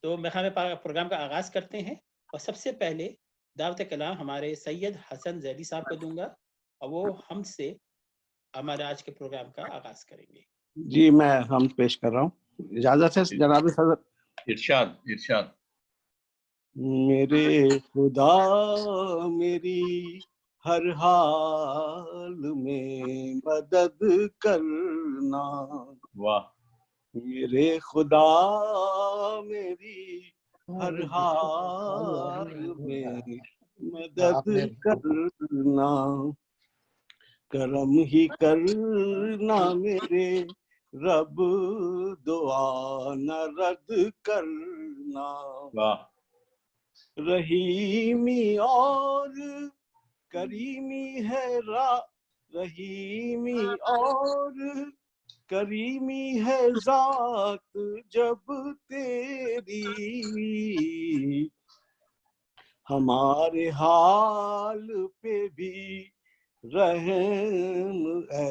تو میں ہمیں پروگرام کا آغاز کرتے ہیں، اور سب سے پہلے دعوت کلام ہمارے سید حسن ذیلی صاحب کو دوں گا، اور وہ ہم سے ہمارے آج کے پروگرام کا آغاز کریں گے۔ جی میں ہم پیش کر رہا ہوں، اجازت ہے جناب صدر؟ ارشاد ارشاد۔ میرے خدا میری ہر حال میں مدد کرنا، واہ، میرے خدا میری ہر حال میں مدد کرنا، کرم ہی کرنا میرے رب، دعا نہ رد کرنا، واہ، رحیمی اور کریمی ہے رحیمی اور کریمی ہے ذات جب تیری، ہمارے حال پہ بھی رحم اے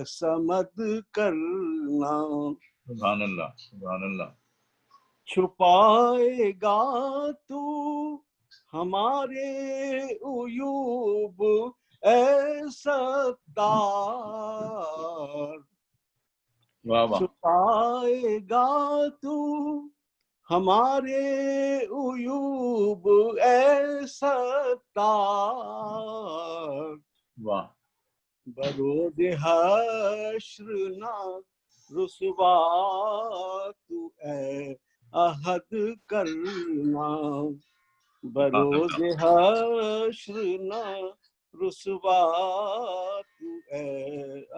سمد کرنا، سبحان اللہ سبحان اللہ۔ چھپائے گا تو ہمارے عیوب اے ستار، واہ واہ، چھپائے گا تو ہمارے عیوب اے ستار، واہ، برود حشر نہ رسوا تو اے عہد کرنا، بروز حشر نہ رسوا تو اے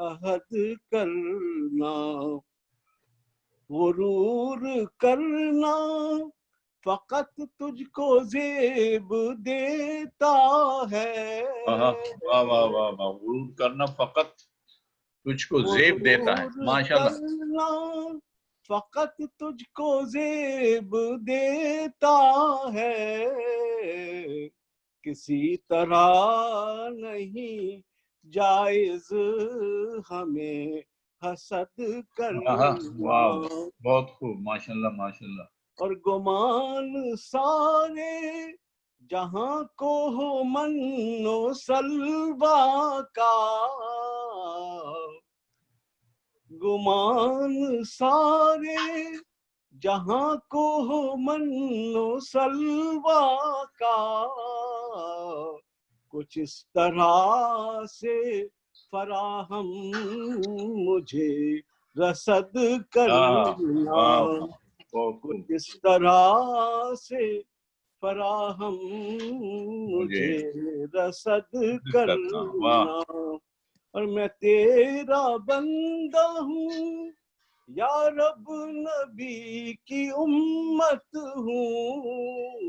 عہد کرنا، غرور کرنا فقط تجھ کو زیب دیتا ہے، واہ واہ واہ واہ، غرور کرنا فقط تجھ کو زیب دیتا ہے، ماشاءاللہ۔ کرنا فقط تجھ کو زیب دیتا ہے، کسی طرح نہیں جائز ہمیں حسد کرنا، واہ، بہت خوب، ماشاءاللہ ماشاءاللہ۔ اور گمان سارے جہاں کو ہو من و سلوا کا، گمان سارے جہاں کو ہو من و سلوا کا، کچھ اس طرح سے فراہم مجھے رسد کرنا، کچھ اس طرح سے فراہم مجھے رسد کرنا، اور میں تیرا بندہ ہوں یا رب، نبی کی امت ہوں،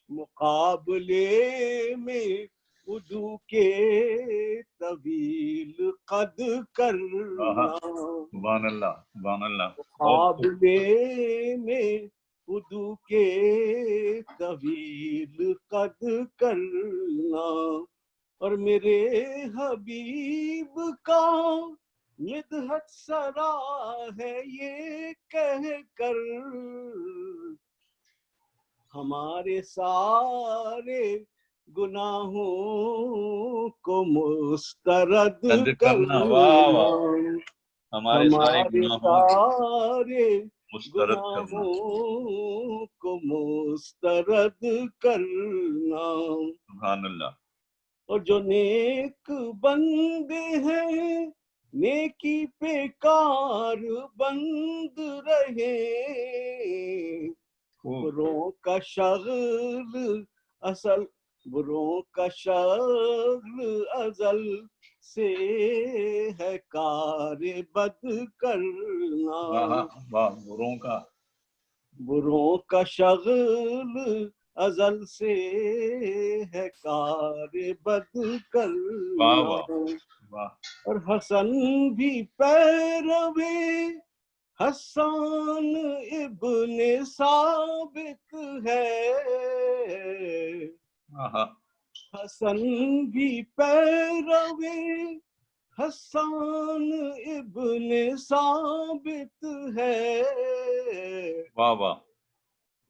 مقابلے میں عدو کے طویل قد کرنا، سبحان اللہ سبحان اللہ، مقابلے میں عدو کے طویل قد کرنا، اور میرے حبیب کا مدحت سرا ہے یہ کہہ کر، ہمارے سارے گناہوں کو مسترد کرنا، ہمارے سارے گناہوں کو مسترد کرنا، سبحان اللہ۔ اور جو نیک بندے ہیں نیکی پہ کار بند رہے، بروں کا شغل اصل بروں کا شغل ازل سے ہے کار بد کرنا، بروں کا شغل ازل سے ہے کار بد کرنا، اور حسن بھی پیروے حسان ابن ثابت ہے، حسن بھی پیروے حسان ابن ثابت ہے، واہ واہ،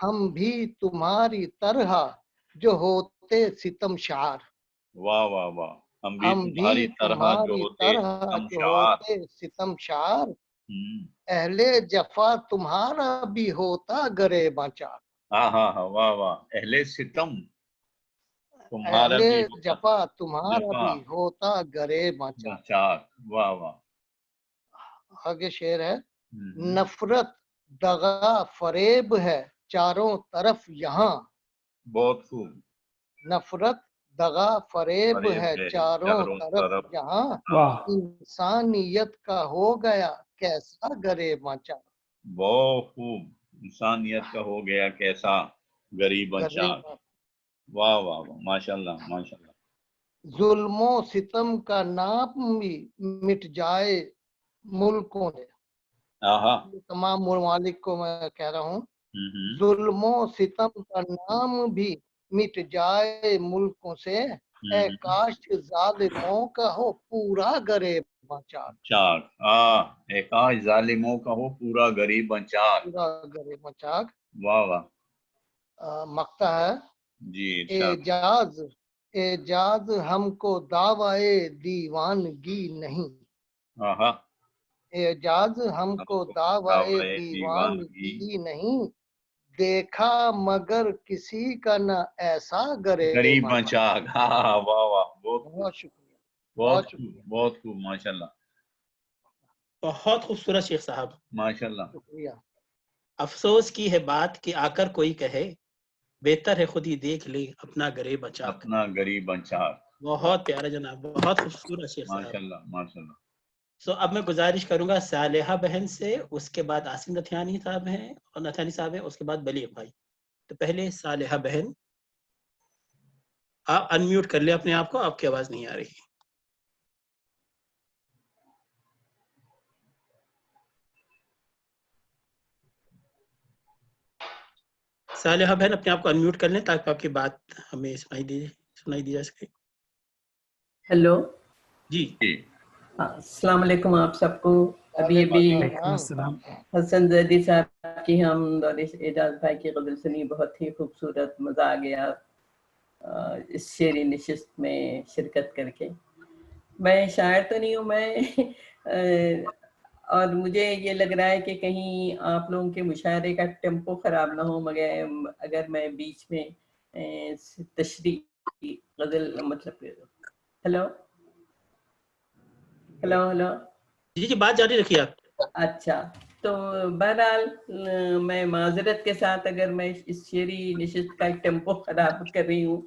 ہم بھی تمہاری طرح جو ہوتے ستم شار. واہ واہ واہ. ہم بھی ہم بھی تمہاری طرح جو ہوتے ستم شار. اہل جفا تمہارا بھی ہوتا گریباں چار. ہاں ہاں ہاں. واہ واہ. اہل ستم تمہارا بھی اہل ہوتا جفا تمہارا بھی ہوتا گریباں چار. چار. واہ واہ. آگے شعر ہے. نفرت دغا فریب ہے چاروں طرف یہاں. بہت خوب. نفرت دغا فریب ہے چاروں طرف یہاں. انسانیت کا ہو گیا کیسا گریباں چار. بہت خوب. انسانیت کا ہو گیا کیسا غریباں چار. واہ واہ واہ. ماشاء اللہ ماشاء اللہ. ظلم و ستم کا نام بھی مٹ جائے ملکوں سے. تمام ممالک کو میں کہہ رہا ہوں ظلم و ستم کا نام بھی مٹ جائے ملکوں سے. اے کاش ظالموں کا ہو پورا گریباں چار. چار. اے کاش ظالموں کا ہو پورا گریباں چار. پورا گریباں چار. واہ واہ. مقطع ہے. جی. اعجاز ہم کو دعویٰ دیوانگی نہیں. اعجاز ہم کو دعویٰ دیوانگی نہیں. دیکھا مگر کسی کا نہ ایسا گریباں چار. واہ واہ. بہت شکریہ. بہت خوب. بہت خوب. ماشاء اللہ. بہت خوبصورت شیخ صاحب. ماشاء اللہ. شکریہ. افسوس کی ہے بات کہ آ کر کوئی کہے بہتر ہے خود ہی دیکھ لے اپنا گریباں چار. اپنا گریباں چار. بہت پیارا جناب. بہت خوبصورت شیخ صاحب. ماشاء اللہ ماشاء اللہ. اب میں گزارش کروں گا صالحہ بہن سے, اس کے بعد عاصم نتھیانی صاحب ہیں اور نتھیانی صاحب ہیں, اس کے بعد بلیغ بھائی. تو پہلے صالحہ بہن, آپ انمیوٹ کر لیں اپنے آپ کو, آپ کی آواز نہیں آ رہی. صالحہ بہن اپنے آپ کو انمیوٹ کر لیں تاکہ آپ کی بات ہمیں سنائی دی جا سکے. ہیلو جی. السلام علیکم آپ سب کو. ابھی حسن زیدی صاحب کی حمد اور اعجاز بھائی کی غزل سنی, بہت ہی خوبصورت, مزہ آ گیا اس شعری نشست میں شرکت کر کے. میں شاعر تو نہیں ہوں میں, اور مجھے یہ لگ رہا ہے کہ کہیں آپ لوگوں کے مشاعرے کا ٹیمپو خراب نہ ہو, مگر اگر میں بیچ میں تشریح غزل مطلب. Hello hello hello. جی بات جاری رکھیے آپ. اچھا, تو بہرحال میں معذرت کے ساتھ اگر میں اس شعری نشست کا ایک ٹیمپو خراب کر رہی ہوں,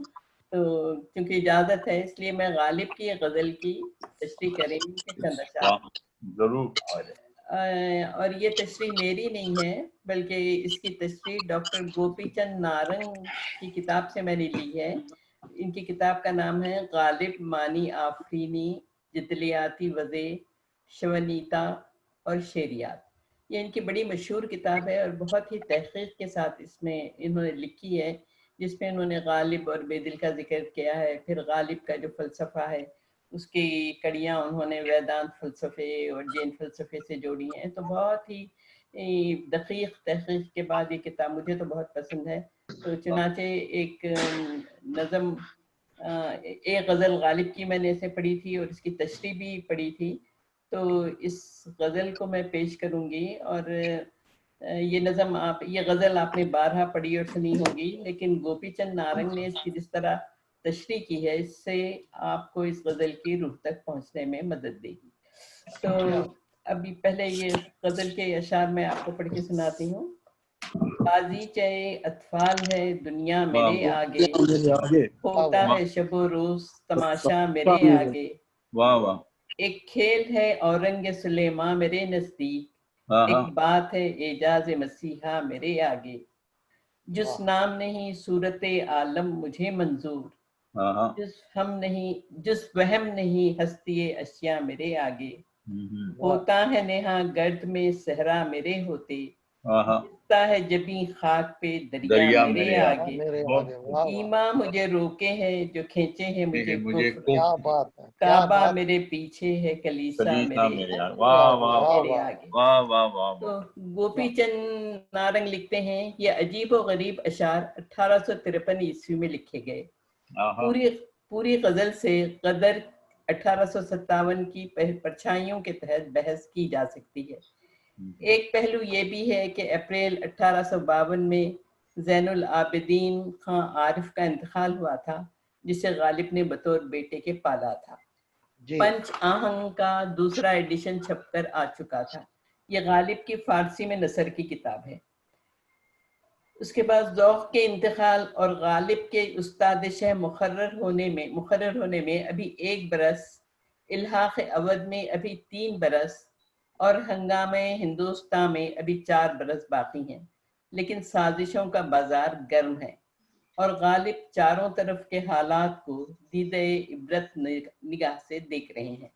تو کیونکہ اجازت ہے اس لیے میں غالب کی غزل کی تشریح کریں گی کہ چند اشعار ضرور. اور یہ تشریح میری نہیں ہے بلکہ اس کی تشریح ڈاکٹر گوپی چند نارنگ کی کتاب سے میں نے لی ہے. ان کی کتاب کا نام ہے غالب مانی آفرینی جدلیاتی وضع شونیتا اور شعریات. یہ ان کی بڑی مشہور کتاب ہے اور بہت ہی تحقیق کے ساتھ اس میں انہوں نے لکھی ہے, جس میں انہوں نے غالب اور بے دل کا ذکر کیا ہے. پھر غالب کا جو فلسفہ ہے اس کی کڑیاں انہوں نے ویدانت فلسفے اور جین فلسفے سے جوڑی ہیں. تو بہت ہی دقیق تحقیق کے بعد یہ کتاب مجھے تو بہت پسند ہے. تو چنانچہ ایک نظم, ایک غزل غالب کی میں نے اسے پڑھی تھی اور اس کی تشریح بھی پڑھی تھی, تو اس غزل کو میں پیش کروں گی. اور یہ نظم یہ غزل آپ نے بارہا پڑھی اور سنی ہوگی, لیکن گوپی چند نارنگ نے اس کی جس طرح تشریح کی ہے اس سے آپ کو اس غزل کی روح تک پہنچنے میں مدد دے گی. تو ابھی پہلے یہ غزل کے اشعار میں آپ کو پڑھ کے سناتی ہوں. بازی چے اطفال ہے دنیا میرے آگے, ہوتا ہے شب و روز تماشا میرے آگے. واہ واہ. ایک کھیل ہے اورنگ سلیماں میرے نزدیک, ایک بات ہے اعجاز مسیحا میرے آگے. جس نام نہیں صورت عالم مجھے منظور, جس وہم نہیں ہستی اشیاء میرے آگے. ہوتا ہے نہا گرد میں صحرا میرے ہوتے, اس اٹھتا ہے جبیں خاک پہ دریا میرے آگے، واہ ایماں مجھے روکے ہیں جو کھینچے ہیں مجھے کفر، کیا بات ہے، کیا کعبہ بات میرے پیچھے ہے کلیسا کلیسا میرے میرے آگے. واہ واہ میرے آگے. واہ واہ واہ تو واہ. گوپی چند نارنگ لکھتے ہیں یہ عجیب و غریب اشعار 1853 عیسوی میں لکھے گئے. آہا. پوری غزل سے قدر 1857 کی پرچھائیوں کے تحت بحث کی جا سکتی ہے. ایک پہلو یہ بھی ہے کہ اپریل 1852 میں زین العابدین خان عارف کا انتقال ہوا تھا جسے غالب نے بطور بیٹے کے پالا تھا. پنچ آہنگ کا دوسرا ایڈیشن چھپ کر آ چکا تھا. یہ غالب کی فارسی میں نثر کی کتاب ہے. اس کے بعد ذوق کے انتقال اور غالب کے استاد شہ مقرر ہونے میں ابھی 1 برس، الحاق اودھ میں ابھی 3 برس اور ہنگامہ ہندوستان میں ابھی 4 برس باقی ہیں. لیکن سازشوں کا بازار گرم ہے اور غالب چاروں طرف کے حالات کو دیدہ عبرت نگاہ سے دیکھ رہے ہیں.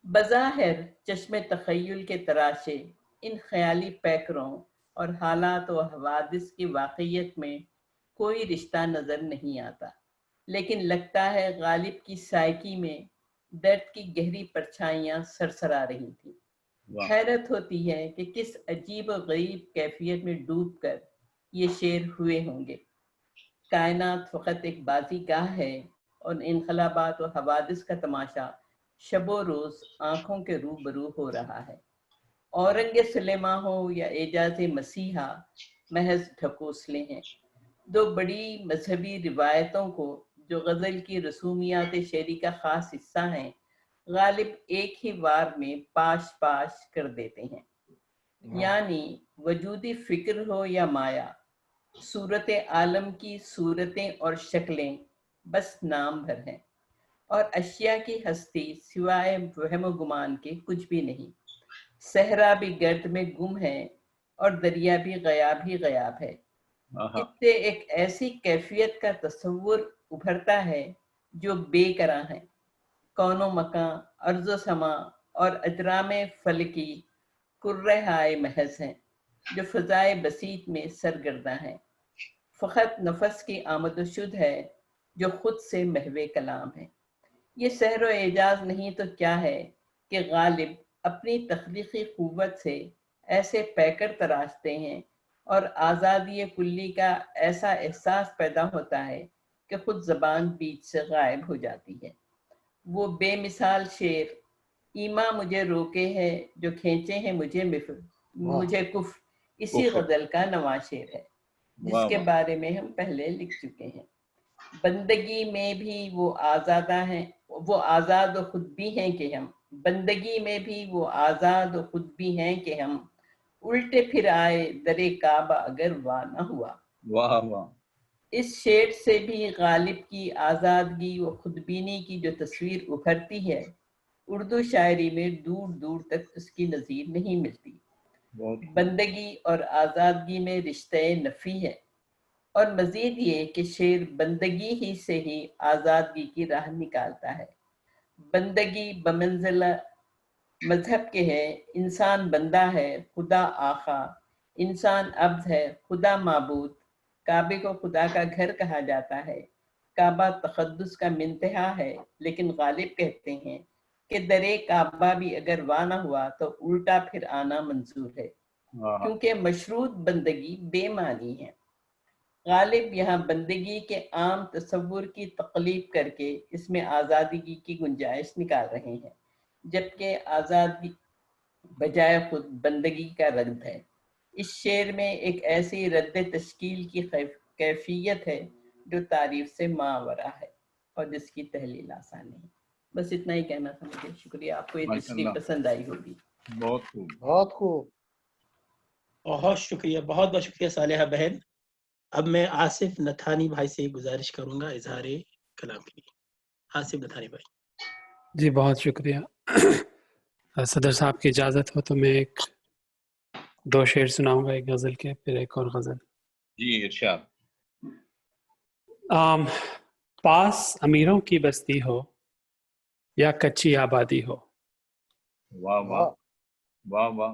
بظاہر چشم تخیل کے تراشے ان خیالی پیکروں اور حالات و حوادث کی واقعیت میں کوئی رشتہ نظر نہیں آتا، لیکن لگتا ہے غالب کی سائیکی میں درد کی گہری پرچھائیاں سرسرا رہی تھیں. حیرت ہوتی ہے کہ کس عجیب و غریب کیفیت میں ڈوب کر یہ شعر ہوئے ہوں گے. کائنات فقط ایک بازی گاہ ہے اور انقلابات و حوادث کا تماشا شب و روز آنکھوں کے روبرو ہو رہا ہے. اورنگ سلیماں ہو یا اعجاز مسیحا محض ڈھکوسلے ہیں. 2 بڑی مذہبی روایتوں کو جو غزل کی رسومیات شعری کا خاص حصہ ہیں غالب ایک ہی وار میں پاش کر دیتے ہیں. یعنی وجودی فکر ہو یا مایا، صورت عالم کی صورتیں اور شکلیں بس نام بھر ہیں اور اشیاء کی ہستی سوائے وہم و گمان کے کچھ بھی نہیں. صحرا بھی گرد میں گم ہے اور دریا بھی غیاب ہے. اس سے ایک ایسی کیفیت کا تصور ابھرتا ہے جو بے کراں ہے. کون و مکان، ارض و سما اور اجرام فلکی کرہائے محض ہیں جو فضائے بسیط میں سرگرداں ہیں. فقط نفس کی آمد و شد ہے جو خود سے محو کلام ہے. یہ سحر و اعجاز نہیں تو کیا ہے کہ غالب اپنی تخلیقی قوت سے ایسے پیکر تراشتے ہیں اور آزادی کلی کا ایسا احساس پیدا ہوتا ہے کہ خود زبان بیچ سے غائب ہو جاتی ہے. وہ بے مثال شعر ایماں مجھے روکے ہے جو کھینچے ہیں مجھے کفر اسی غزل کا نواں شعر ہے جس کے بارے میں ہم پہلے لکھ چکے ہیں. بندگی میں بھی وہ آزادہ ہیں، وہ آزاد و خود بھی ہیں کہ ہم، بندگی میں بھی وہ آزاد و خود بھی ہیں کہ ہم، الٹے پھر آئے درے کعبہ اگر واہ نہ ہوا. واہ واہ. اس شعر سے بھی غالب کی آزادگی و خودبینی کی جو تصویر ابھرتی ہے اردو شاعری میں دور دور تک اس کی نظیر نہیں ملتی. بندگی اور آزادگی میں رشتہ نفی ہے اور مزید یہ کہ شعر بندگی ہی سے ہی آزادگی کی راہ نکالتا ہے. بندگی بمنزلہ مذہب کے ہے، انسان بندہ ہے خدا آقا، انسان عبد ہے خدا معبود. کعبے کو خدا کا گھر کہا جاتا ہے. کعبہ تقدس کا منتہا ہے، لیکن غالب کہتے ہیں کہ درے کعبہ بھی اگر واہ نہ ہوا تو الٹا پھر آنا منظور ہے کیونکہ مشروط بندگی بے معنی ہے. غالب یہاں بندگی کے عام تصور کی تقلیب کر کے اس میں آزادگی کی گنجائش نکال رہے ہیں، جبکہ آزادی بجائے خود بندگی کا رد ہے. اس شعر میں ایک ایسی رد تشکیل کی کیفیت ہے جو تعریف سے ماورا ہے اور جس کی تحلیل آسان نہیں. بس اتنا ہی کہنا تھا مجھے. شکریہ. آپ کو یہ تشریح پسند آئی ہوگی. بہت خوب، بہت خوب. بہت شکریہ، بہت بہت شکریہ صالحہ بہن. اب میں آصف نتھانی بھائی سے گزارش کروں گا اظہار کلام کے لیے. آصف نتھانی بھائی. جی بہت شکریہ. صدر صاحب کی اجازت ہو تو میں 2 شعر سناؤں گا، ایک غزل کے پھر ایک اور غزل. جی ارشاد. پاس امیروں کی بستی ہو یا کچی آبادی ہو، واہ واہ واہ واہ.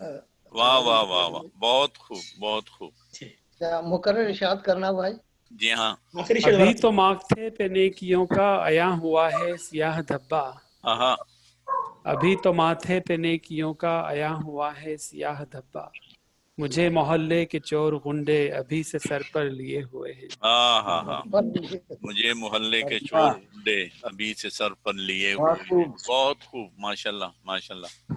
واہ واہ واہ واہ، بہت خوب بہت خوب. مقرر ارشاد کرنا بھائی. جی ہاں. ابھی تو ماتھے پہ نیکیوں کا عیاں ہوا ہے سیاہ دھبا. ہاں. ابھی تو ماتھے پہ نیکیوں کا عیاں ہوا ہے سیاہ دھبا. مجھے محلے کے چور غنڈے ابھی سے سر پر لیے ہوئے ہیں. ہاں. مجھے محلے کے چور غنڈے ابھی سے سر پر لیے ہوئے ہیں. بہت خوب، ماشاء اللہ ماشاء اللہ.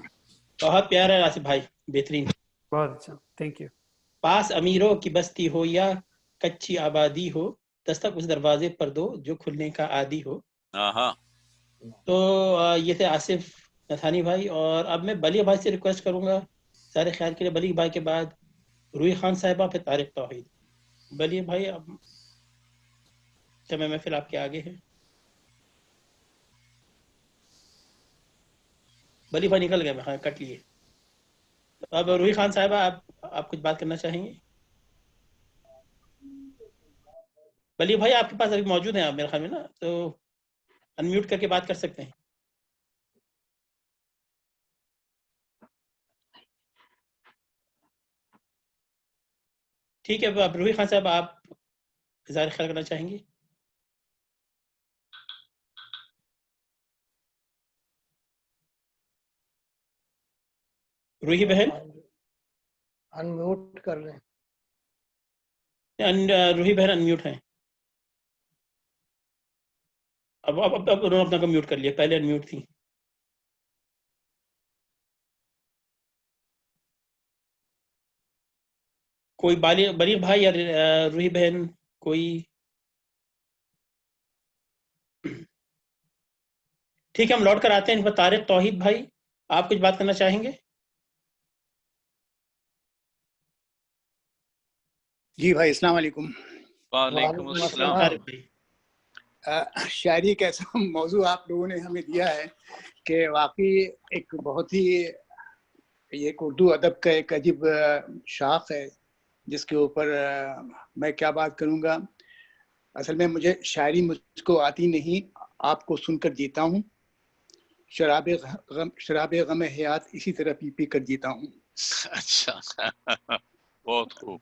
بہت پیارا ہے آصف بھائی، بہترین. بہت اچھا، تھینک یو. پاس امیروں کی بستی ہو یا کچی آبادی ہو، دستک اس دروازے پر دو جو کھلنے کا عادی ہو. ہاں. تو یہ تھے آصف نتھانی بھائی. اور اب میں بلی بھائی سے ریکویسٹ کروں گا سارے خیال کے لیے. بلی بھائی کے بعد روحی خان صاحبہ، پھر طارق توحید. بلی بھائی اب محفل آپ کے آگے ہے. بلی بھائی نکل گئے، ہاں کٹ لیے. اب روحی خان صاحبہ آپ کچھ بات کرنا چاہیں گے؟ بلی بھائی آپ کے پاس ابھی موجود ہیں آپ میرے خیال میں نا، تو انمیوٹ کر کے بات کر سکتے ہیں. ٹھیک ہے، اب روحی خان صاحب آپ اظہار خیال کرنا چاہیں گے؟ روحی بہن انمیوٹ کر لیں. روحی بہن انمیوٹ ہیں. اب انہوں نے اپنا کو میوٹ کر لیا، پہلے انمیوٹ تھی. کوئی بلی بھائی یا روحی بہن کوئی؟ ٹھیک ہے، ہم لوٹ کر آتے ہیں. طارق توحید بھائی آپ کچھ بات کرنا چاہیں گے؟ جی بھائی، السلام علیکم. وعلیکم السلام. شاعری کا ایسا موضوع آپ لوگوں نے ہمیں دیا ہے کہ واقعی ایک بہت ہی ایک اردو ادب کا ایک عجیب شاخ ہے جس کے اوپر میں کیا بات کروں گا. اصل میں مجھے شاعری مجھ کو آتی نہیں، آپ کو سن کر جیتا ہوں. شراب غم حیات اسی طرح پی پی کر جیتا ہوں. اچھا، بہت خوب.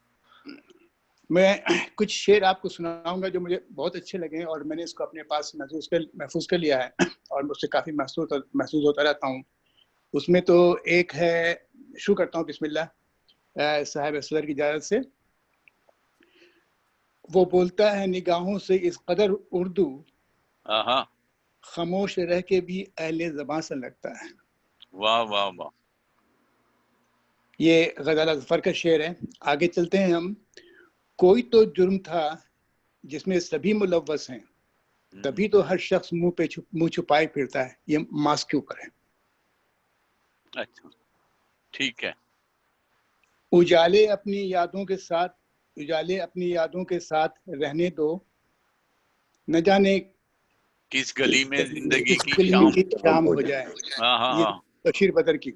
میں کچھ شعر آپ کو سناؤں گا جو مجھے بہت اچھے لگے اور میں نے اس کو اپنے پاس محفوظ کر لیا ہے اور مجھ سے کافی محسوس ہوتا رہتا ہوں. اس میں تو ایک ہے، شروع کرتا ہوں بسم اللہ صاحب اصغر کی اجازت سے. وہ بولتا ہے نگاہوں سے اس قدر اردو، خاموش رہ کے بھی اہل زباں سے لگتا ہے. واہ واہ واہ. یہ غزالہ ظفر کا شعر ہے. آگے چلتے ہیں ہم. کوئی تو جرم تھا جس میں سبھی ملوث ہیں، تبھی تو ہر شخص منہ چھپائے پھرتا ہے. یہ ماسک کے اوپر ہے. اچھا ٹھیک ہے. اجالے اپنی یادوں کے ساتھ رہنے دو، نہ جانے کس گلی میں زندگی کی شام ہو جائے. یہ بشیر بدر کی.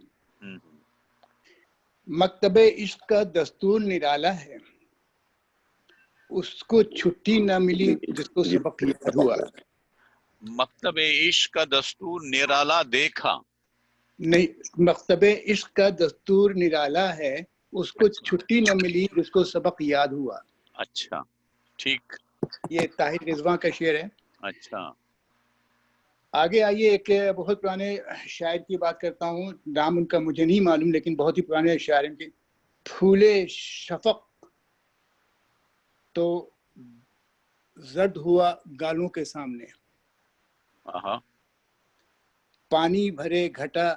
مکتب عشق کا دستور نرالا ہے، اس کو چھٹی نہ ملی جس کو سبق یاد ہوا. مکتب عشق کا دستور نرالا دیکھا نہیں، مکتب عشق کا دستور نرالا ہے، اس کو چھٹی نہ ملی جس کو سبق یاد ہوا. اچھا ٹھیک. یہ طاہر رضوان کا شعر ہے. اچھا آگے آئیے ایک بہت پرانے شاعر کی بات کرتا ہوں. نام ان کا مجھے نہیں معلوم لیکن بہت ہی پرانے شاعر ان کے. پھولے شفق تو زرد ہوا گالوں کے سامنے، پانی بھرے گھٹا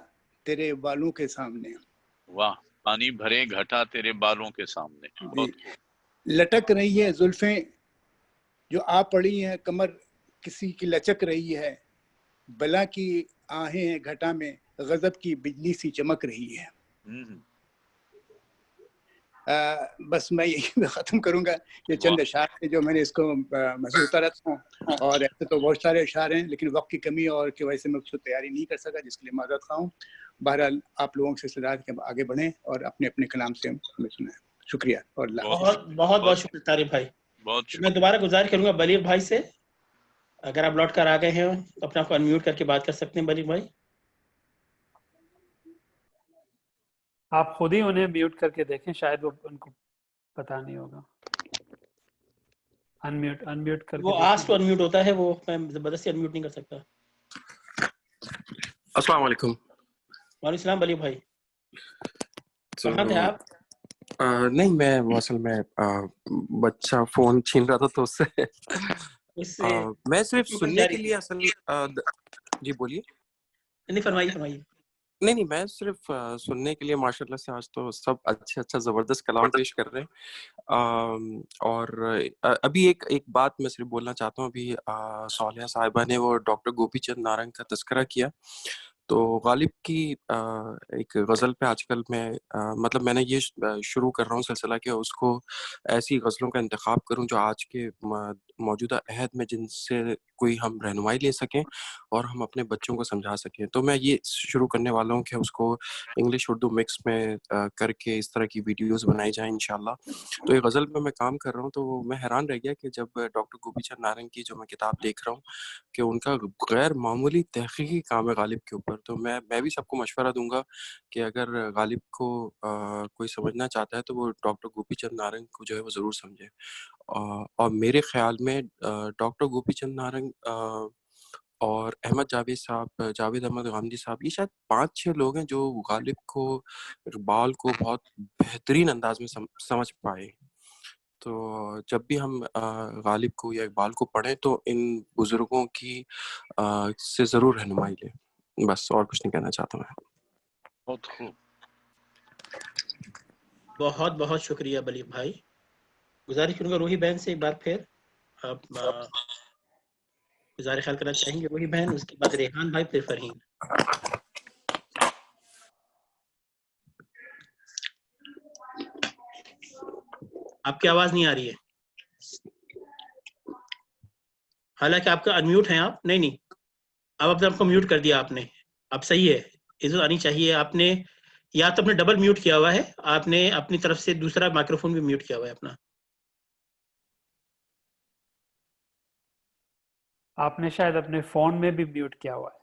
تیرے بالوں کے سامنے. واہ. پانی بھرے گھٹا تیرے بالوں کے سامنے. لٹک رہی ہے زلفیں جو آ پڑی ہیں، کمر کسی کی لچک رہی ہے. بلا کی آہیں ہیں گھٹا میں، غضب کی بجلی سی چمک رہی ہے. بس میں یہی ختم کروں گا. یہ چند اشعار ہیں جو میں نے اس کو محسوس ہوتا رہتا ہوں، اور ایسے تو بہت سارے اشعار ہیں لیکن وقت کی کمی اور کی وجہ سے میں اس کو تیاری نہیں کر سکا، جس کے لیے معذرت خواہ ہوں. بہرحال آپ لوگوں سے استدعا کہ آگے بڑھیں اور اپنے اپنے کلام سے ہمیں سنیں. شکریہ اور اللہ. بہت شکریہ طارق بھائی. میں دوبارہ گزارش کروں گا بلیغ بھائی سے، اگر آپ لوٹ کر آ گئے ہیں تو اپنا کو انمیوٹ کر کے بات کر سکتے ہیں. بلیغ بھائی آپ خود ہی انہیں میوٹ کر کے دیکھیں, شاید وہ ان کو پتا نہیں ہوگا. انمیوٹ کر کے وہ آسک ٹو انمیوٹ ہوتا ہے, وہ میں زبردستی انمیوٹ نہیں کر سکتا. السلام علیکم. وعلیکم السلام ولی بھائی, کہاں تھے آپ؟ نہیں میں اصل میں بچہ فون چھین رہا تھا تو اس سے میں صرف سننے کے لیے اصل. جی بولیے. نہیں فرمائیے. نہیں میں صرف سننے کے لیے, ماشاء اللہ سے آج تو سب اچھا زبردست کلام پیش کر رہے ہیں. اور ابھی ایک بات میں صرف بولنا چاہتا ہوں. ابھی صالحہ صاحبہ نے وہ ڈاکٹر گوپی چند نارنگ کا تذکرہ کیا, تو غالب کی ایک غزل پہ آج کل میں نے یہ شروع کر رہا ہوں سلسلہ کہ اس کو ایسی غزلوں کا انتخاب کروں جو آج کے موجودہ عہد میں جن سے کوئی ہم رہنمائی لے سکیں اور ہم اپنے بچوں کو سمجھا سکیں. تو میں یہ شروع کرنے والا ہوں کہ اس کو انگلش اردو مکس میں کر کے اس طرح کی ویڈیوز بنائی جائیں انشاءاللہ. تو یہ غزل پہ میں کام کر رہا ہوں, تو میں حیران رہ گیا کہ جب ڈاکٹر گوپی چند نارنگ کی جو میں کتاب دیکھ رہا ہوں کہ ان کا غیر معمولی تحقیقی کام ہے غالب کے اوپر. تو میں بھی سب کو مشورہ دوں گا کہ اگر غالب کو کوئی سمجھنا چاہتا ہے تو وہ ڈاکٹر گوپی چند نارنگ کو جو ہے وہ ضرور سمجھے. اور میرے خیال میں ڈاکٹر گوپی چند نارنگ اور احمد جاوید صاحب, جاوید احمد غامدی صاحب, یہ شاید 5-6 لوگ ہیں جو غالب کو, اقبال کو بہت بہترین انداز میں سمجھ پائے. تو جب بھی ہم غالب کو یا اقبال کو پڑھیں تو ان بزرگوں کی سے ضرور رہنمائی لیں. بس اور کچھ نہیں کہنا چاہتا میں. بہت خوب, بہت بہت شکریہ بلی بھائی. گزارش کروں گا روحی بہن سے ایک بار پھر آپ گزارش خیال کرنا چاہیں گے. روحی بہن, اس کے بعد ریحان بھائی, پھر فرحین. آپ کی آواز نہیں آ رہی ہے, حالانکہ آپ کا انمیوٹ ہیں آپ. نہیں اب اپنے آپ کو میوٹ کر دیا آپ نے, اب صحیح ہے. عزت آنی چاہیے. آپ نے یا تو اپنے ڈبل میوٹ کیا ہوا ہے, آپ نے اپنی طرف سے دوسرا مائکروفون بھی میوٹ کیا ہوا ہے اپنا. آپ نے شاید اپنے فون میں بھی میوٹ کیا ہوا ہے.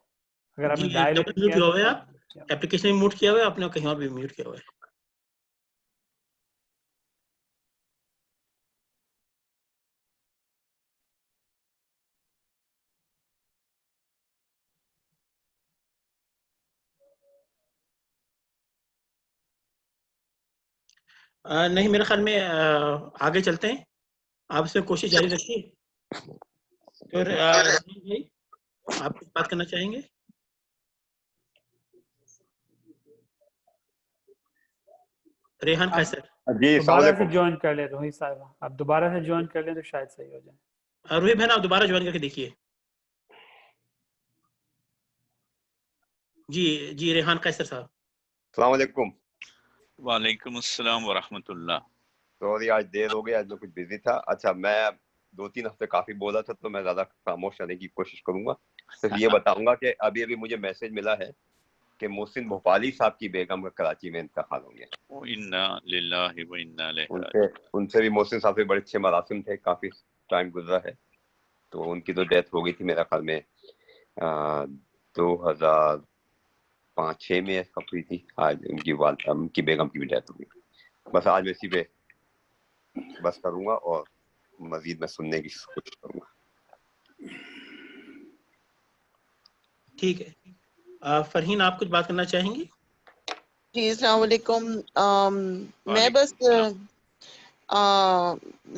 اگر آپ نے جی ڈائلیکٹ میوٹ کیا ہوا ہے, تو آپ اپلیکیشن میں میوٹ کیا ہوا ہے, آپ نے کہیں اور بھی میوٹ کیا ہوا ہے. نہیں میرے خیال میں آگے چلتے ہیں, آپ اس میں کوشش جاری رکھیے. پھر بھائی آپ کچھ بات کرنا چاہیں گے؟ ریحان قیصر جی دوبارہ سے جوائن کر لیں. روحی صاحبہ آپ دوبارہ سے جوائن کر لیں تو شاید صحیح ہو جائے. روحی بہن آپ دوبارہ جوائن کر کے دیکھیے. جی ریحان قیصر صاحب. السلام علیکم. وعلیکم السلام ورحمۃ اللہ. سوری آج دیر ہو گئی, آج میں کچھ بزی تھا. اچھا میں 2-3 ہفتے کافی بولا تھا تو میں زیادہ خاموش رہنے کی کوشش کروں گا. صرف یہ بتاؤں گا کہ ابھی مجھے میسج ملا ہے کہ محسن بھوپالی صاحب کی بیگم کا کراچی میں انتقال ہو گیا. انا للہ و انا الیہ ان راجعون. سے بھی محسن صاحب سے بڑے اچھے مراسم تھے, کافی ٹائم گزرا ہے. تو ان کی تو ڈیتھ ہو گئی تھی میرا خیال میں 2005-6 میں ہوئی تھی. آج ان کی والدہ, ان کی بیگم کی بھی ڈیتھ ہو گئی. بس آج میں اسی پہ بس کروں گا اور مزید میں سننے کی کوشش کروں گا. ٹھیک ہے. فرحین آپ کچھ بات کرنا چاہیں گی؟ جی السلام علیکم. میں بس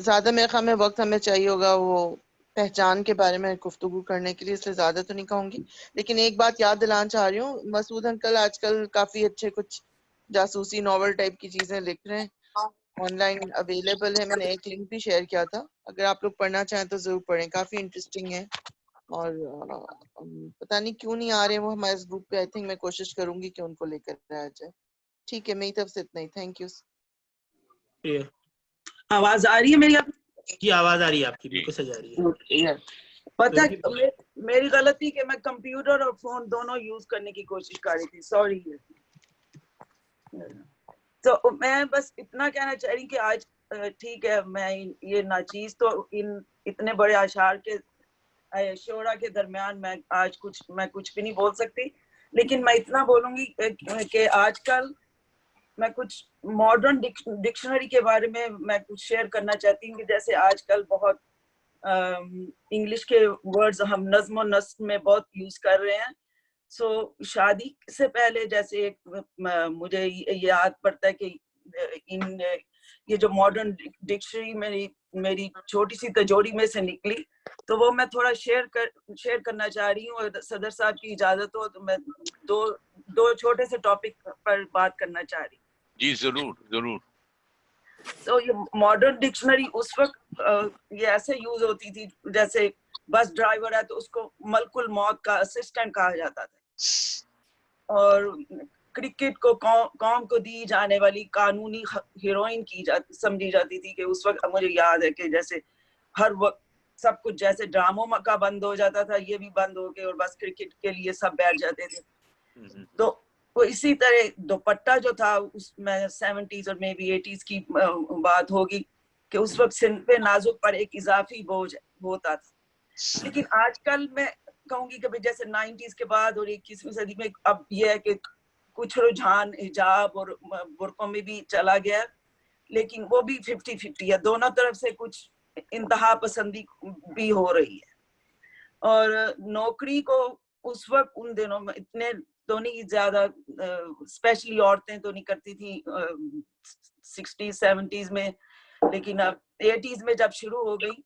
زیادہ میرے خیال میں وقت ہمیں چاہیے ہوگا وہ پہچان کے بارے میں گفتگو کرنے کے لیے, اس لیے زیادہ تو نہیں کہوں گی. لیکن ایک بات یاد دلانا چاہ رہی ہوں, مسعود انکل آج کل کافی اچھے کچھ جاسوسی ناول ٹائپ کی چیزیں لکھ رہے ہیں, آن لائن اویلیبل ہے. میں نے ایک لنک بھی شیئر کیا تھا, اگر آپ لوگ پڑھنا چاہیں تو ضرور پڑھیں, کافی انٹرسٹنگ ہے. اور پتہ نہیں کیوں نہیں آ رہے وہ ہمارے اس گروپ پہ. آئی تھنک میں کوشش کروں گی کہ ان کو لے کر آ جائے. ٹھیک ہے, میری طرف سے اتنا ہی. Thank you. آواز آ رہی ہے میری؟ جی آواز آ رہی ہے آپ کی, بالکل صحیح آ رہی ہے. پتہ میری غلطی کہ میں کمپیوٹر اور فون دونوں یوز کرنے کی کوشش کر رہی تھی, سوری. تو میں بس اتنا کہنا چاہ رہی کہ آج ٹھیک ہے, میں یہ ناچیز تو ان اتنے بڑے اشعار کے شعرا کے درمیان میں آج کچھ بھی نہیں بول سکتی. لیکن میں اتنا بولوں گی کہ آج کل میں کچھ ماڈرن ڈکشنری کے بارے میں کچھ شیئر کرنا چاہتی ہوں کہ جیسے آج کل بہت انگلش کے ورڈز ہم نظم و نسق میں بہت یوز کر رہے ہیں. سو شادی سے پہلے جیسے مجھے یاد پڑتا ہے کہ یہ جو ماڈرن ڈکشنری میری چھوٹی سی تجوری میں سے نکلی, تو وہ میں تھوڑا شیئر کرنا چاہ رہی ہوں. اور صدر صاحب کی اجازت ہو تو میں دو چھوٹے سے ٹاپک پر بات کرنا چاہ رہی ہوں. جی ضرور ضرور. تو یہ ماڈرن ڈکشنری اس وقت یہ ایسے یوز ہوتی تھی, جیسے بس ڈرائیور ہے تو اس کو ملک الموت کا اسسٹنٹ کہا جاتا تھا, اور کرکٹ کو قوم کو دی جانے والی قانونی ہیروئن سمجھی جاتی تھی. کہ اس وقت مجھے یاد ہے کہ جیسے ہر وقت سب کچھ جیسے ڈراموں کا بند ہو جاتا تھا, یہ بھی بند ہو گئے اور بس کرکٹ کے لیے سب بیٹھ جاتے تھے. تو وہ اسی طرح دوپٹہ جو تھا اس میں 70s اور مے بی 80s کی بات ہوگی کہ اس وقت سن پہ نازک پر ایک اضافی بوجھ ہوتا تھا. لیکن آج کل میں کہوں گی کہ جیسے 90s کے بعد اور 21ویں صدی میں اب یہ ہے کہ کچھ رجحان حجاب اور برقعوں میں بھی چلا گیا, لیکن وہ بھی 50-50 ہے. دونوں طرف سے کچھ انتہا پسندی بھی ہو رہی ہے. اور نوکری کو اس وقت ان دنوں میں اتنے تو نہیں زیادہ اسپیشلی عورتیں تو نہیں کرتی تھیں 60s 70s میں, لیکن اب 80s میں جب شروع ہو گئی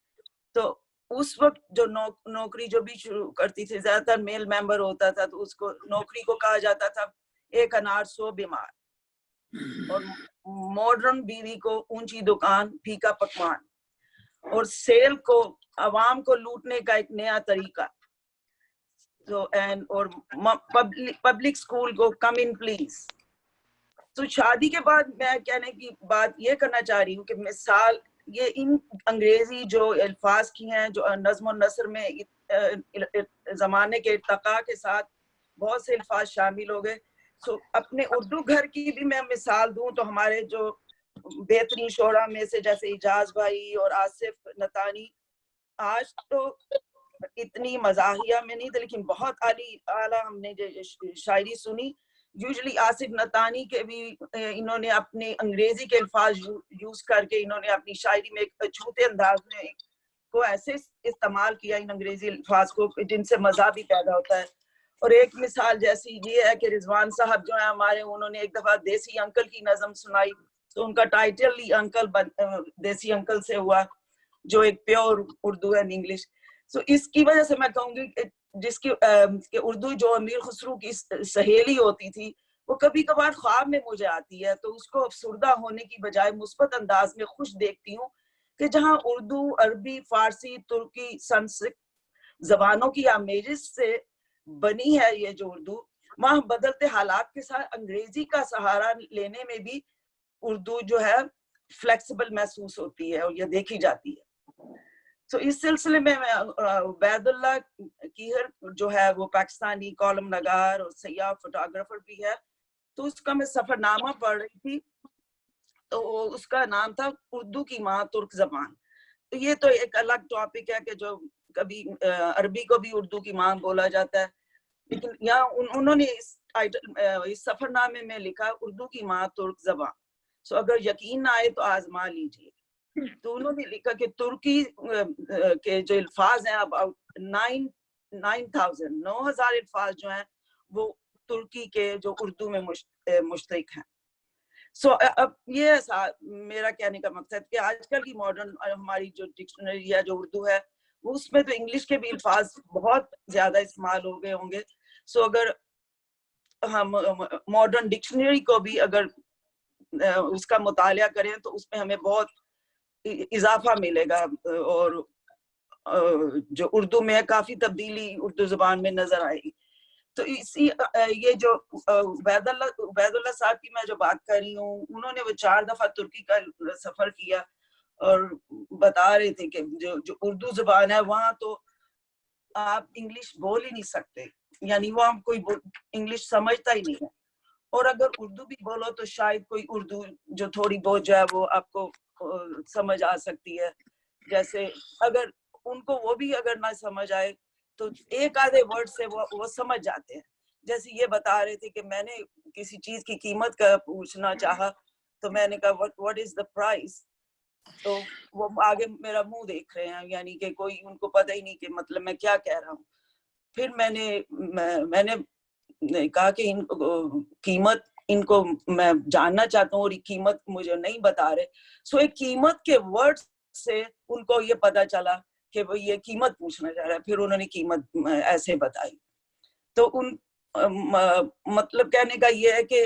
تو اس وقت جو نوکری جو بھی شروع کرتی تھی زیادہ تر میل ممبر ہوتا تھا, تو اس کو نوکری کو کہا جاتا تھا ایک انار 100 بیمار. اور ماڈرن بیوی کو اونچی دکان پھیکا پکوان, اور سیل کو عوام کو لوٹنے کا ایک نیا طریقہ. تو اور پبلک اسکول کو کم ان پلیز. تو شادی کے بعد میں کہنے کی بات یہ کرنا چاہ رہی ہوں کہ مثال یہ ان انگریزی جو الفاظ کی ہیں جو نظم و نثر میں زمانے کے ارتقاء کے ساتھ بہت سے الفاظ شامل ہو گئے. سو اپنے اردو گھر کی بھی میں مثال دوں تو ہمارے جو بہترین شعراء میں سے جیسے اجاز بھائی اور آصف نتانی, آج تو اتنی مزاحیہ میں نہیں تھے لیکن بہت اعلیٰ ہم نے جو شاعری سنی. یوزلی آصف نتانی کے بھی انہوں نے اپنے انگریزی کے الفاظ یوز کر کے انہوں نے اپنی شاعری میں ایک چھوٹے انداز میں کو ایسے استعمال کیا ان انگریزی الفاظ کو جن سے مزہ بھی پیدا ہوتا ہے. اور ایک مثال جیسی یہ ہے کہ رضوان صاحب جو ہیں ہمارے, انہوں نے ایک دفعہ دیسی انکل کی نظم سنائی, تو ان کا ٹائٹل ہی انکل دیسی انکل سے ہوا جو ایک پیور اردو ہے انگلش. سو اس کی وجہ سے میں کہوں گی کہ جس کی کہ اردو جو امیر خسرو کی سہیلی ہوتی تھی وہ کبھی کبھار خواب میں مجھے آتی ہے, تو اس کو افسردہ ہونے کی بجائے مثبت انداز میں خوش دیکھتی ہوں کہ جہاں اردو, عربی, فارسی, ترکی, سنسکرت زبانوں کی آمیزش سے بنی ہے یہ جو اردو, وہاں بدلتے حالات کے ساتھ انگریزی کا سہارا لینے میں بھی اردو جو ہے فلیکسیبل محسوس ہوتی ہے اور یہ دیکھی جاتی ہے. تو اس سلسلے میں عبید اللہ کیہر جو ہے وہ پاکستانی کالم نگار اور سیاح فوٹوگرافر بھی ہے, تو اس کا میں سفر نامہ پڑھ رہی تھی, تو اس کا نام تھا اردو کی ماں ترک زبان. تو یہ تو ایک الگ ٹاپک ہے کہ جو کبھی عربی کو بھی اردو کی ماں بولا جاتا ہے, لیکن یہاں انہوں نے اس سفر نامے میں لکھا اردو کی ماں ترک زبان. سو اگر یقین نہ آئے تو آزما لیجیے. تو انہوں نے لکھا کہ ترکی کے جو الفاظ ہیں اباؤٹ 9,000 الفاظ جو ہیں وہ ترکی کے جو اردو میں مشترک ہیں. سو اب یہ میرا کہنے کا مقصد کہ آج کل کی ماڈرن ہماری جو ڈکشنری ہے جو اردو ہے وہ اس میں تو انگلش کے بھی الفاظ بہت زیادہ استعمال ہو گئے ہوں گے. سو اگر ہم ماڈرن ڈکشنری کو بھی اگر اس کا مطالعہ کریں تو اس میں ہمیں بہت اضافہ ملے گا, اور جو اردو میں کافی تبدیلی اردو زبان میں نظر آئے گی. تو اسی یہ جو عبید اللہ صاحب کی میں جو بات کر رہی ہوں, انہوں نے وہ 4 دفعہ ترکی کا سفر کیا اور بتا رہے تھے کہ جو اردو زبان ہے وہاں تو آپ انگلش بول ہی نہیں سکتے, یعنی وہاں کوئی انگلش سمجھتا ہی نہیں ہے, اور اگر اردو بھی بولو تو شاید کوئی اردو جو تھوڑی بہت جو ہے وہ آپ کو سمجھ آ سکتی ہے. جیسے اگر ان کو وہ بھی اگر نہ سمجھ آئے تو ایک آدھے ورڈ سے وہ سمجھ جاتے ہیں, جیسے یہ بتا رہے تھے کہ میں نے کسی چیز کی قیمت کا پوچھنا چاہا تو میں نے کہا what is the price، تو وہ آگے میرا منہ دیکھ رہے ہیں، یعنی کہ کوئی ان کو پتہ ہی نہیں کہ مطلب میں کیا کہہ رہا ہوں. پھر میں نے کہا کہ ان قیمت ان کو میں جاننا چاہتا ہوں اور یہ قیمت مجھے نہیں بتا رہے. سو ایک قیمت کے ورڈ سے ان کو یہ پتا چلا کہ وہ یہ قیمت پوچھنا چاہ رہا ہے. پھر انہوں نے قیمت ایسے بتائی. تو ان مطلب کہنے کا یہ ہے کہ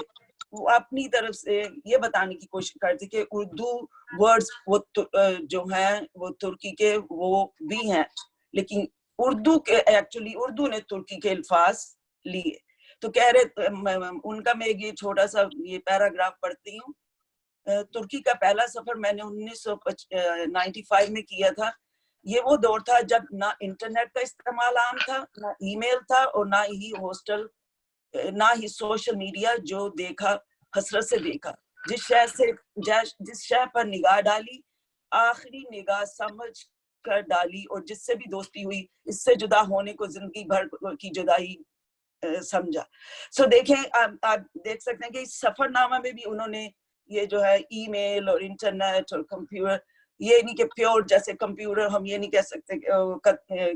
وہ اپنی طرف سے یہ بتانے کی کوشش کرتی کہ اردو ورڈز وہ جو ہیں وہ ترکی کے وہ بھی ہیں، لیکن اردو کے ایکچولی اردو نے ترکی کے الفاظ لیے. تو کہہ رہے ان کا میں یہ چھوٹا سا یہ پیراگراف پڑھتی ہوں. ترکی کا پہلا سفر میں نے 1995 میں کیا تھا. یہ وہ دور تھا جب نہ انٹرنیٹ کا استعمال عام تھا، نہ ای میل تھا، اور نہ ہی ہاسٹل، نہ ہی سوشل میڈیا. جو دیکھا حسرت سے دیکھا، جس شہر پر نگاہ ڈالی آخری نگاہ سمجھ کر ڈالی، اور جس سے بھی دوستی ہوئی اس سے جدا ہونے کو زندگی بھر کی جدائی سمجھا. سو دیکھیں آپ دیکھ سکتے ہیں کہ اس سفر نامہ میں بھی انہوں نے یہ جو ہے ای میل اور انٹرنیٹ اور کمپیوٹر، یہ نہیں کہ پیور جیسے کمپیوٹر ہم یہ نہیں کہہ سکتے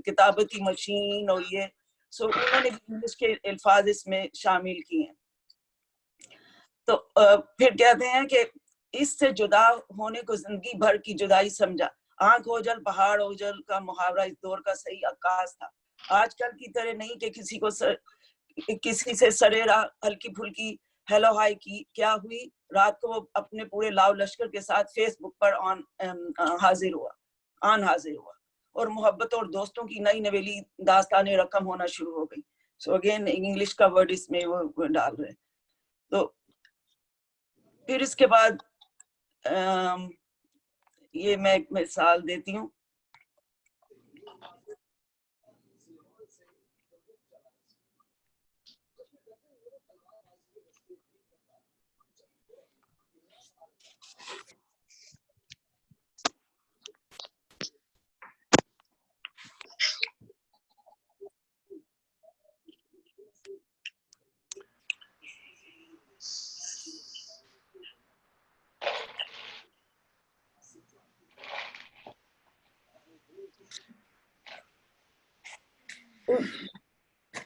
کتابتی مشین اور یہ، سو انہوں نے انگلش کے الفاظ اس میں شامل کیے ہیں. تو پھر کہتے ہیں کہ اس سے جدا ہونے کو زندگی بھر کی جدائی سمجھا. آنکھ اوجل پہاڑ اوجل کا محاورہ اس دور کا صحیح عکاس تھا. آج کل کی طرح نہیں کہ کسی سے سریرا ہلکی پھلکی ہیلو ہائی کی کیا ہوئی. رات کو وہ اپنے پورے لاؤ لشکر کے ساتھ فیس بک پر حاضر ہوا اور محبت اور دوستوں کی نئی نویلی داستانیں رقم ہونا شروع ہو گئی. سو اگین انگلش کا ورڈ اس میں وہ ڈال رہے. تو پھر اس کے بعد یہ میں ایک مثال دیتی ہوں.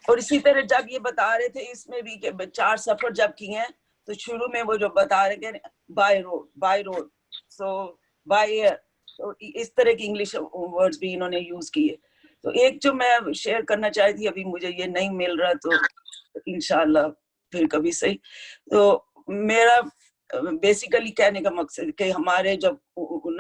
اور اسی طرح جب یہ بتا رہے تھے اس میں بھی کہ 4 سفر جب کیے ہیں تو شروع میں وہ جو بتا رہے کہ by road so by air, تو اس طرح کی انگلش ورڈز بھی انہوں نے یوز کیے. تو ایک جو میں شیئر کرنا چاہی تھی، ابھی مجھے یہ نہیں مل رہا تو انشاءاللہ پھر کبھی صحیح. تو میرا بیسیکلی کہنے کا مقصد کہ ہمارے جب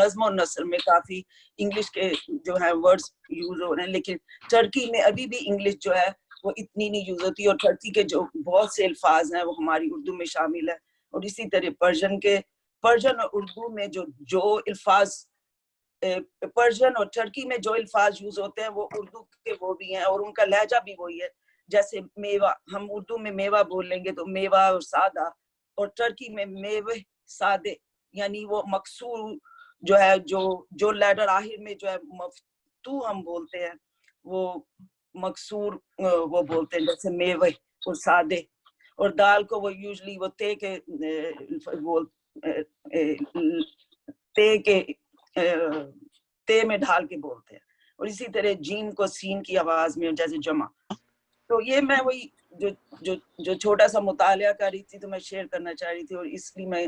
نظم و نثر میں کافی انگلش کے جو ہے ورڈز یوز ہو رہے ہیں، لیکن ترکی میں ابھی بھی انگلش جو ہے وہ اتنی نہیں یوز ہوتی، اور ترکی کے جو بہت سے الفاظ ہیں وہ ہماری اردو میں شامل ہیں. اور اسی طرح پرشین اور اردو میں جو الفاظ پرشین اور ترکی میں جو الفاظ یوز ہوتے ہیں وہ اردو کے وہ بھی ہیں، اور ان کا لہجہ بھی وہی ہے. جیسے میوہ، ہم اردو میں میوہ بول لیں گے تو میوہ اور سادہ، اور ترکی میں میوہ سادے، یعنی وہ مکسور جو ہے جو لیٹر آخر میں جو ہے مفتو ہم بولتے ہیں، وہ مکسور وہ بولتے ہیں جیسے میوہ اور سادے. اور دال کو وہ یوزلی وہ تے میں ڈھال کے بولتے ہیں. اور اسی طرح جیم کو سین کی آواز میں جیسے جمع. تو یہ میں وہی جو چھوٹا سا مطالعہ کر رہی تھی تو میں شیئر کرنا چاہ رہی تھی، اور اس لیے میں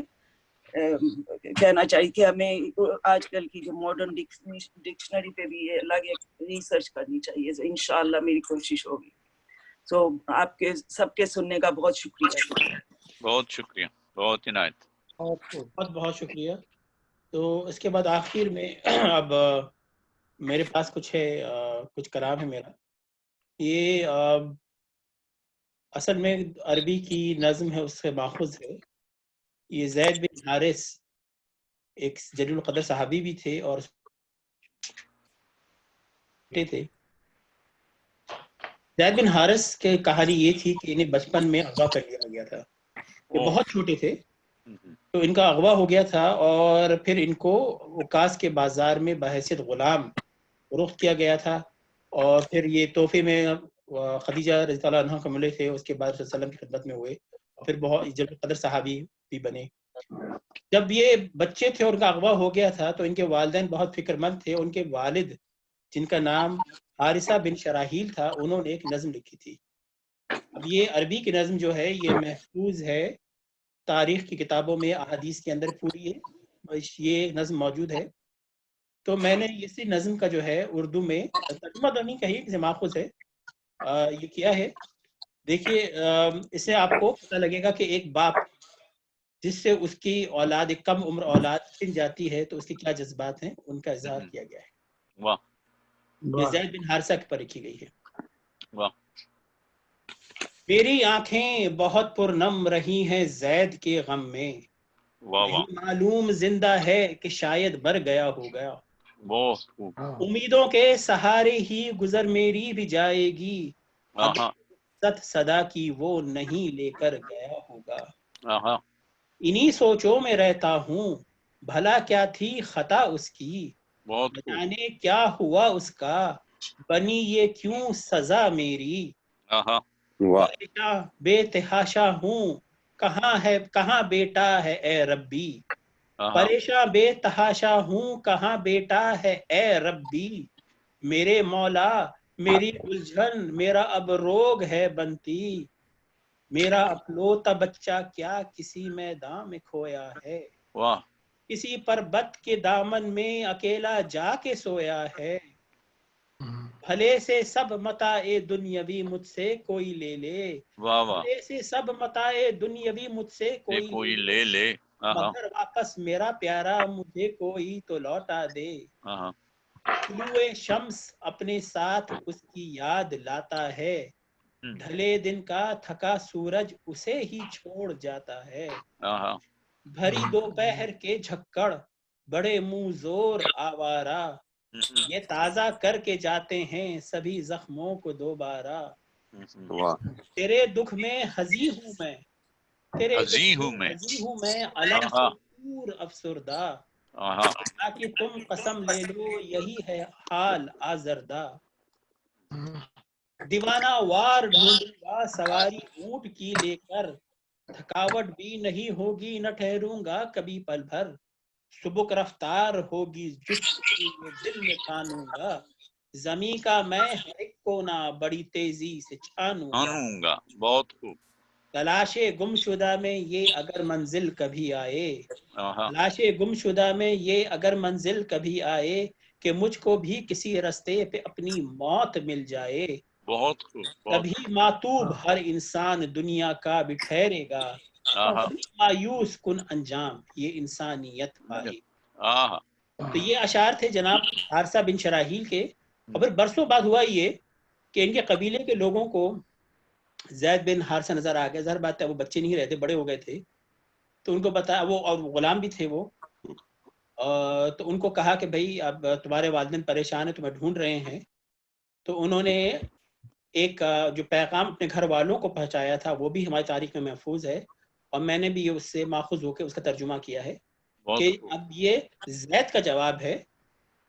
کہنا چاہیے کہ ہمیں آج کل کی جو ماڈرن ڈکشنری پہ بھی الگ ریسرچ کرنی چاہیے. انشاءاللہ میری کوشش ہوگی. تو آپ کے سب کے سننے کا بہت شکریہ. بہت شکریہ، بہت عنایت، بہت شکریہ. تو اس کے بعد آخر میں اب میرے پاس کچھ کلام ہے میرا. یہ اصل میں عربی کی نظم ہے، اس سے ماخوذ ہے. یہ زید بن حارث ایک جلیل القدر صحابی بھی تھے اور تھے. زید بن حارث کی کہانی یہ تھی کہ انہیں بچپن میں اغوا کر لیا گیا تھا. یہ بہت چھوٹے تھے تو ان کا اغوا ہو گیا تھا، اور پھر ان کو عکاظ کے بازار میں بحیثیت غلام فروخت کیا گیا تھا. اور پھر یہ تحفے میں خدیجہ رضی اللہ عنہا کے ملے تھے، اس کے بعد رسول اللہ کی خدمت میں ہوئے، پھر بہت جلیل قدر صحابی بھی بنے۔ جب یہ بچے تھے اور ان کا اغوا ہو گیا تھا تو ان کے والدین بہت فکر مند تھے۔ ان کے والد جن کا نام حارثہ بن شراحیل تھا، انہوں نے ایک نظم لکھی تھی۔ اب یہ عربی کی نظم جو ہے یہ محفوظ ہے تاریخ کی کتابوں میں، احادیث کے اندر پوری ہے یہ نظم موجود ہے۔ تو میں نے اسی نظم کا جو ہے اردو میں ترجمہ تو نہیں کہی، اسے ماخوذ ہے یہ کیا ہے۔ دیکھیے اس سے آپ کو پتہ لگے گا کہ ایک باپ جس سے اس کی اولاد، ایک کم عمر اولاد چھن جاتی ہے تو اس کے کیا جذبات ہیں، ان کا اظہار کیا گیا ہے۔ واہ، یہ زید بن حارثہ پر لکھی گئی ہے۔ واہ، میری آنکھیں بہت پرنم رہی ہیں زید کے غم میں، واہ واہ، نہیں معلوم زندہ ہے کہ شاید مر گیا ہوگا، بہت خوب، امیدوں کے سہارے ہی گزر میری بھی جائے گی، آہا ست صدا کی وہ نہیں لے کر گیا ہوگا، آہا، انہی سوچوں میں رہتا ہوں بھلا کیا تھی خطا اس کی، بہت نہ خوب، جانے کیا ہوا اس کا، بنی یہ کیوں سزا میری، آہا، واہ، پریشاں بے تحاشا ہوں کہاں بیٹا ہے اے ربی، آہا، پریشاں بے تحاشا ہوں کہاں بیٹا ہے اے ربی، میرے مولا میری الجھن میرا اب روگ ہے بنتی، میرا اپلوتا بچہ کیا کسی میدان میں کھویا ہے، واہ، کسی پربت کے دامن میں اکیلا جا کے سویا ہے، بھلے سے سب متاع دنیاوی مجھ سے کوئی لے لے، واہ واہ، بھلے سے سب متاع دنیاوی مجھ سے یہ کوئی کوئی لے لے لے، لے، آہا، مگر واپس میرا پیارا مجھے کوئی تو لوٹا دے، آہا، طلوع شمس اپنے ساتھ اس کی یاد لاتا ہے، ڈھلے دن کا تھکا سورج اسے ہی چھوڑ جاتا ہے، آہا، بھری دوپہر کے جھکڑ بڑے منہ زور آوارہ، یہ تازہ کر کے جاتے ہیں سبھی زخموں کو دوبارہ، واہ، تیرے دکھ میں ہزی ہوں میں، تیرے دکھ ہزی ہوں میں میں، ہزی ہوں میں علم آہا، سے دور افسردہ، آہا، تاکہ تم قسم لے لو یہی ہے حال آزردہ، دیوانہ وار ڈھونڈوں گا سواری اونٹ کی لے کر، تھکاوٹ بھی نہیں ہوگی نہ ٹھہروں گا کبھی پل بھر، سبک رفتار ہوگی جستجو یہ دل میں ٹھانوں گا، زمیں کا میں ہر ایک کونا بڑی تیزی سے چھانوں گا، آنوں گا، بہت خوب، تلاش گم شدہ میں یہ اگر منزل کبھی آئے، آہا، تلاش گم شدہ میں یہ اگر منزل کبھی آئے، کہ مجھ کو بھی کسی رستے پہ اپنی موت مل جائے، بہت خوب، بہت کبھی خوب، ماتوب ہر انسان دنیا کا بھی ٹھہرے گا، آہا، کبھی مایوس کن انجام یہ انسانیت پائے۔ آہا، تو یہ اشعار تھے جناب حارثہ بن شراحیل کے، اور پھر برسوں بعد ہوا یہ کہ ان کے قبیلے کے لوگوں کو زید بن حارثہ نظر آ گیا، ظاہر بات ہے وہ بچے نہیں رہتے، بڑے ہو گئے تھے، تو ان کو بتایا، وہ اور غلام بھی تھے وہ، تو ان کو کہا کہ بھئی اب تمہارے والدین پریشان ہیں، تمہیں ڈھونڈ رہے ہیں، تو انہوں نے ایک جو پیغام اپنے گھر والوں کو پہنچایا تھا وہ بھی ہماری تاریخ میں محفوظ ہے، اور میں نے بھی اس سے ماخوذ ہو کے اس کا ترجمہ کیا ہے بہت کہ خوب، اب یہ زید کا جواب ہے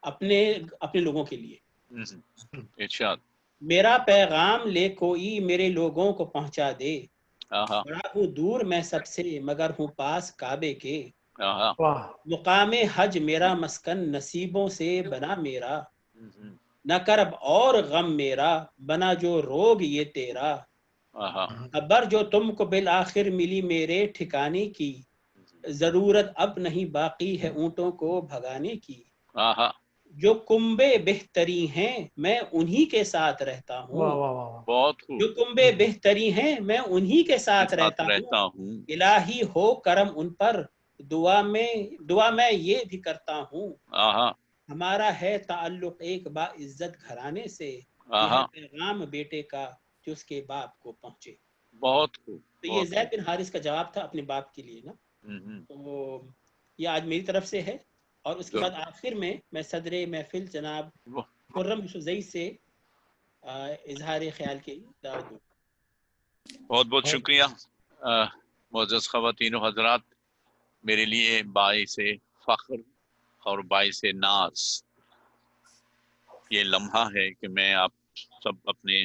اپنے لوگوں کے لیے، ارشاد، میرا پیغام لے کوئی میرے لوگوں کو پہنچا دے، آہا، بڑا ہوں دور میں سب سے مگر ہوں پاس کعبے کے، آہا، مقام حج میرا مسکن نصیبوں سے بنا میرا، نہ کرب اور غم میرا بنا جو روگ یہ تیرا، آہا، خبر جو تم کو بالآخر ملی میرے ٹھکانے کی، ضرورت اب نہیں باقی ہے اونٹوں کو بھگانے کی، آہا، جو کنبے بہتری ہیں میں انہی کے ساتھ رہتا ہوں، بہت خوب، جو کنبے بہتری ہیں میں انہی کے کے ساتھ ساتھ رہتا ہوں، رہتا ہوں، الہی ہو کرم ان پر دعا میں یہ بھی کرتا ہوں، آہا، ہمارا ہے تعلق ایک با عزت گھرانے سے، یہ ہے آہا، پیغام بیٹے کا جو اس کے باپ کو پہنچے۔ بہت خوب، تو یہ بہت زید بن حارث کا جواب تھا اپنے باپ کے لیے نا، تو یہ آج میری طرف سے ہے، اور اس کے بعد آخر میں صدر محفل جناب خرم یوسف زئی سے اظہار خیال کی دعوت دوں۔ بہت بہت شکریہ معزز خواتین و حضرات، میرے لیے باعث فخر اور باعث ناز یہ لمحہ ہے کہ میں آپ سب اپنے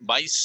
22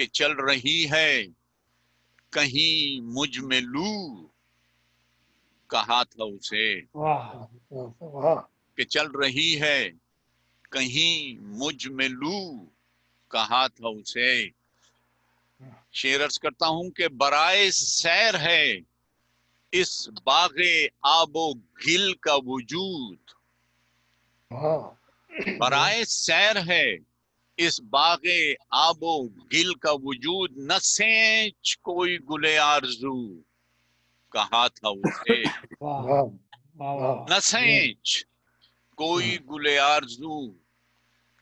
کہ چل رہی ہے کہیں مجھ میں لو، کہا تھا اسے کہ چل رہی ہے کہیں مجھ میں لو، کہا تھا اسے. شعر عرض کرتا ہوں کہ برائے سیر ہے اس باغ آب و گل کا وجود، برائے سیر ہے اس باغ آب و گل کا وجود، نہ سینچ کوئی گل آرزو، کہا تھا اسے. نہ سینچ کوئی گل آرزو،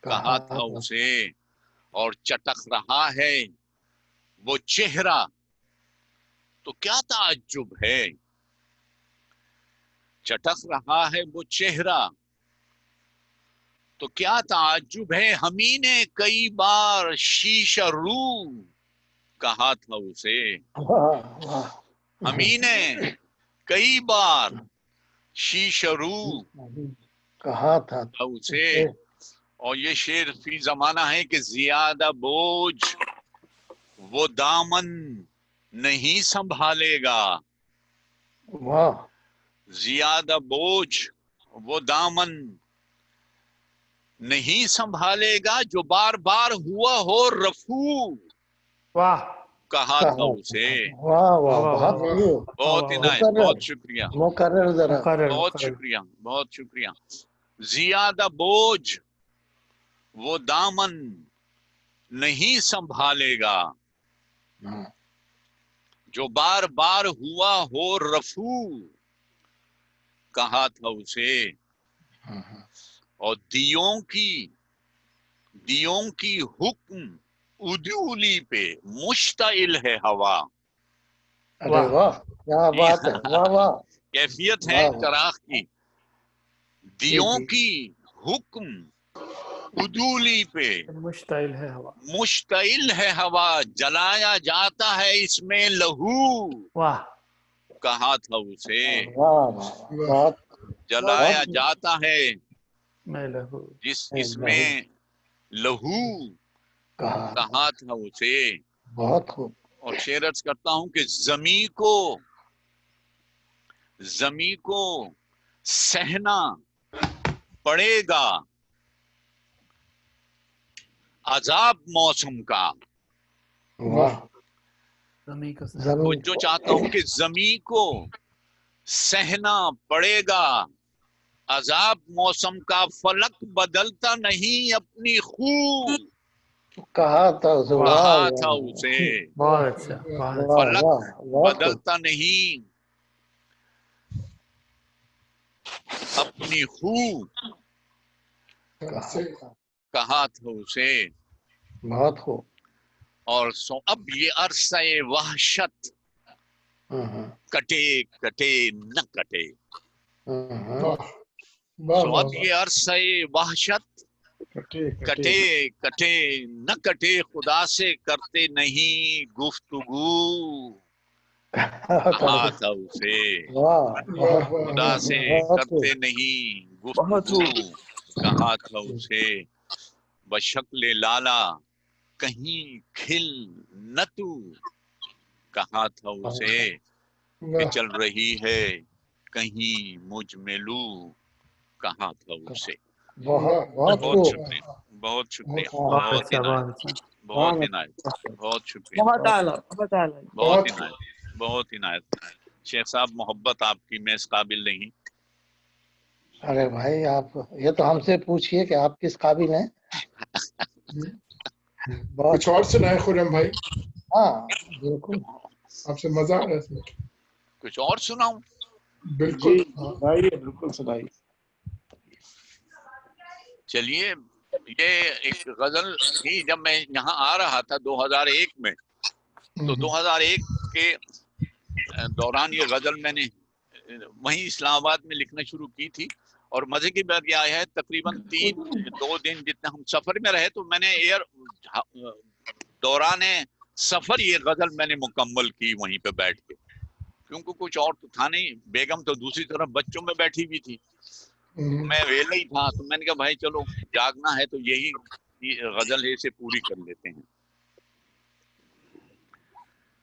کہا تھا اسے. اور چٹک رہا ہے وہ چہرہ تو کیا تعجب ہے، چٹک رہا ہے وہ چہرہ تو کیا تعجب ہے، ہمیں نے کئی بار شیشہ رو، کہا تھا اسے. ہمیں نے کئی بار شیشہ رو، کہا تھا اسے. اور یہ شعر فی زمانہ ہے کہ زیادہ بوجھ وہ دامن نہیں سنبھالے گا، زیادہ بوجھ وہ دامن نہیں سنبھالے گا، جو بار بار ہوا ہو رفو، کہا تھا اسے. بہت عنایت، بہت شکریہ، بہت شکریہ، بہت شکریہ. زیادہ بوجھ وہ دامن نہیں سنبھالے گا، جو بار بار ہوا ہو رفو، کہا تھا اسے. اور دیوں کی حکم ادولی پہ مشتعل ہے ہوا. کیفیت ہے چراغ کی. دیوں کی حکم ادولی پہ مشتعل ہے ہوا، مشتعل ہے ہوا، جلایا جاتا ہے اس میں لہو، کہا تھا اسے. جلایا جاتا ہے جس اس میں لہو، کہا تھا اسے. بہت خوب. اور شعر عرض کرتا ہوں کہ زمیں کو سہنا پڑے گا عذاب موسم کا. جو چاہتا ہوں کہ زمیں کو سہنا پڑے گا عذاب موسم کا، فلک بدلتا نہیں اپنی خو، کہا تھا اسے. فلک بدلتا نہیں اپنی خو، کہا تھا اسے. بہت خوب. اور اب یہ عرصہ وحشت کٹے کٹے نہ کٹے، اب یہ عرصہ وحشت کٹے کٹے نہ کٹے، خدا سے کرتے نہیں گفتگو، کہا تھا اسے. خدا سے کرتے نہیں گفتگو، کہا تھا اسے. بشکل لالا کہیں کھل نہ تو، کہا تھا اسے. کہ چل رہی ہے کہیں مجھ میں لو، کہا تھا اسے. بہت شکریہ، بہت شکریہ، بہت عنایت، بہت عنایت، بہت شکریہ، بہت عنایت، بہت عنایت. شیخ صاحب محبت آپ کی میں اس قابل نہیں. ارے بھائی آپ یہ تو ہم سے پوچھئے کہ آپ کس قابل ہیں. کچھ اور سنائے خرم بھائی. ہاں بالکل، آپ سے مزہ آ رہا ہے. کچھ اور سناؤں؟ بالکل بالکل سنائیے. چلیے، یہ ایک غزل تھی جب میں یہاں آ رہا تھا 2001 میں، تو 2001 کے دوران یہ غزل میں نے وہیں اسلام آباد میں لکھنا شروع کی تھی. اور مزے کی بات یہ ہے تقریباً 2 دن جتنا ہم سفر میں رہے تو میں نے دوران سفر یہ غزل میں نے مکمل کی وہیں پہ بیٹھ کے، کیونکہ کچھ اور تو تھا نہیں. بیگم تو دوسری طرف بچوں میں بیٹھی ہوئی تھی، میں ویلا ہی تھا، تو میں نے کہا بھائی چلو جاگنا ہے تو یہی غزل ہے، اسے پوری کر لیتے ہیں.